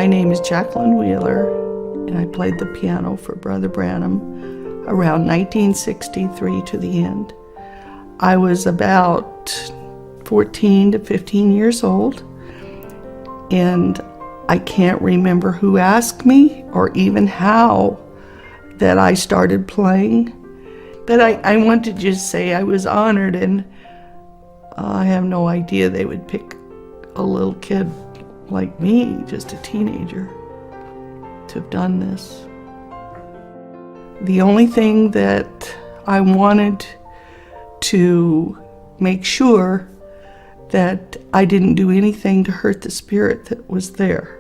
My name is Jacqueline Wheeler, and I played the piano for Brother Branham around 1963 to the end. I was about 14 to 15 years old, and I can't remember who asked me or even how that I started playing. But I want to just say I was honored, and I have no idea they would pick a little kid like me, just a teenager, to have done this. The only thing that I wanted to make sure that I didn't do anything to hurt the spirit that was there.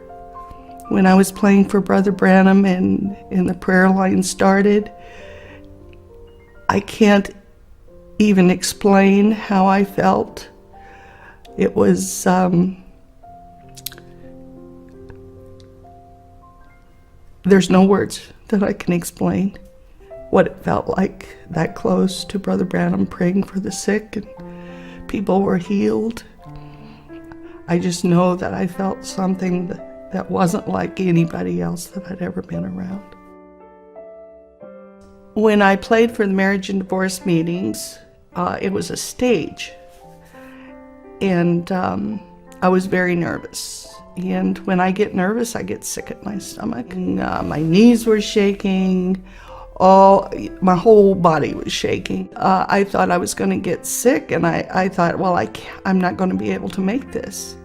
When I was playing for Brother Branham and the prayer line started, I can't even explain how I felt. It was there's no words that I can explain what it felt like that close to Brother Branham praying for the sick and people were healed. I just know that I felt something that wasn't like anybody else that I'd ever been around. When I played for the marriage and divorce meetings, it was a stage, and I was very nervous. And when I get nervous, I get sick at my stomach. And, my knees were shaking. My whole body was shaking. I thought I was going to get sick, and I thought, well, I'm not going to be able to make this.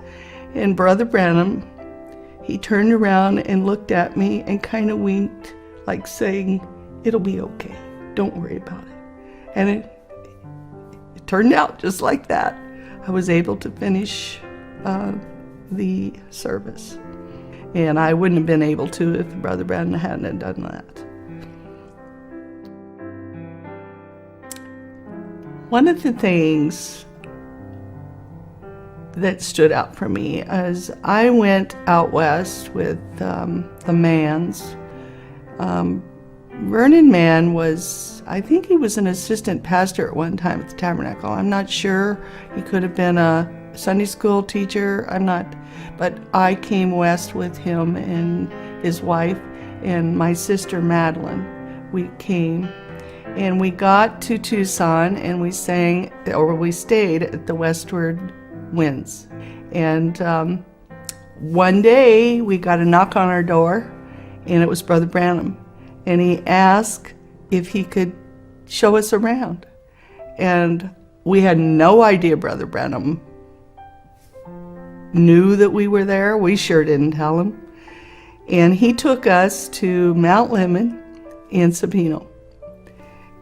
And Brother Branham, he turned around and looked at me and kind of winked, like saying, "It'll be okay. Don't worry about it." And it turned out just like that. I was able to finish the service. And I wouldn't have been able to if Brother Branham hadn't done that. One of the things that stood out for me is I went out west with the Manns. Vernon Mann was, I think he was an assistant pastor at one time at the Tabernacle. I'm not sure. He could have been a Sunday school teacher. I'm not. But I came west with him and his wife and my sister Madeline. We came and we got to Tucson and we stayed at the Westward Winds. And one day we got a knock on our door, and it was Brother Branham. And he asked if he could show us around. And we had no idea Brother Branham knew that we were there. We sure didn't tell him. And he took us to Mount Lemmon and Sabino.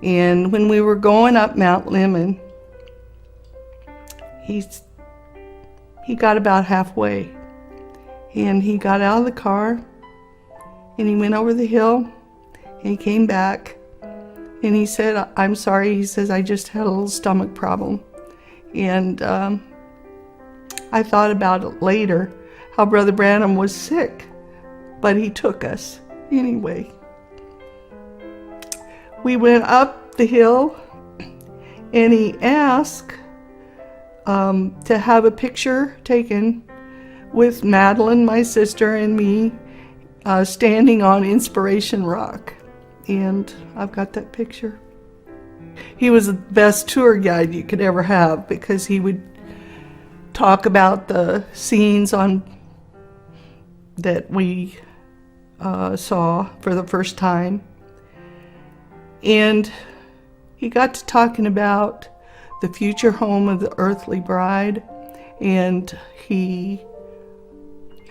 And when we were going up Mount Lemmon, he got about halfway. And he got out of the car, and he went over the hill, and he came back, and he said, "I'm sorry," he says, "I just had a little stomach problem." And I thought about it later, how Brother Branham was sick, but he took us anyway. We went up the hill, and he asked to have a picture taken with Madeline, my sister, and me standing on Inspiration Rock. And I've got that picture. He was the best tour guide you could ever have, because he would talk about the scenes that we saw for the first time. And he got to talking about the future home of the earthly bride, and he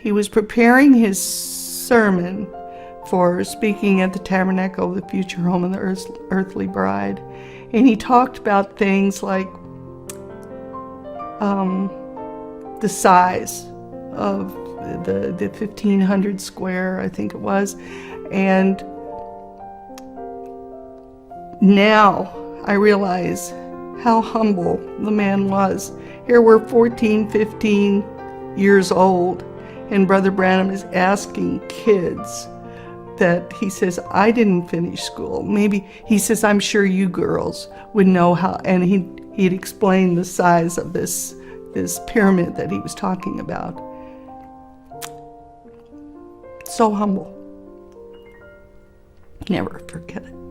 was preparing his sermon for speaking at the Tabernacolo, the future home of the earthly bride. And he talked about things like the size of the 1,500 square, I think it was. And now I realize how humble the man was. Here we're 14, 15 years old, and Brother Branham is asking kids that, he says, "I didn't finish school. Maybe," he says, "I'm sure you girls would know how," and he'd explain the size of this pyramid that he was talking about. So humble. Never forget it.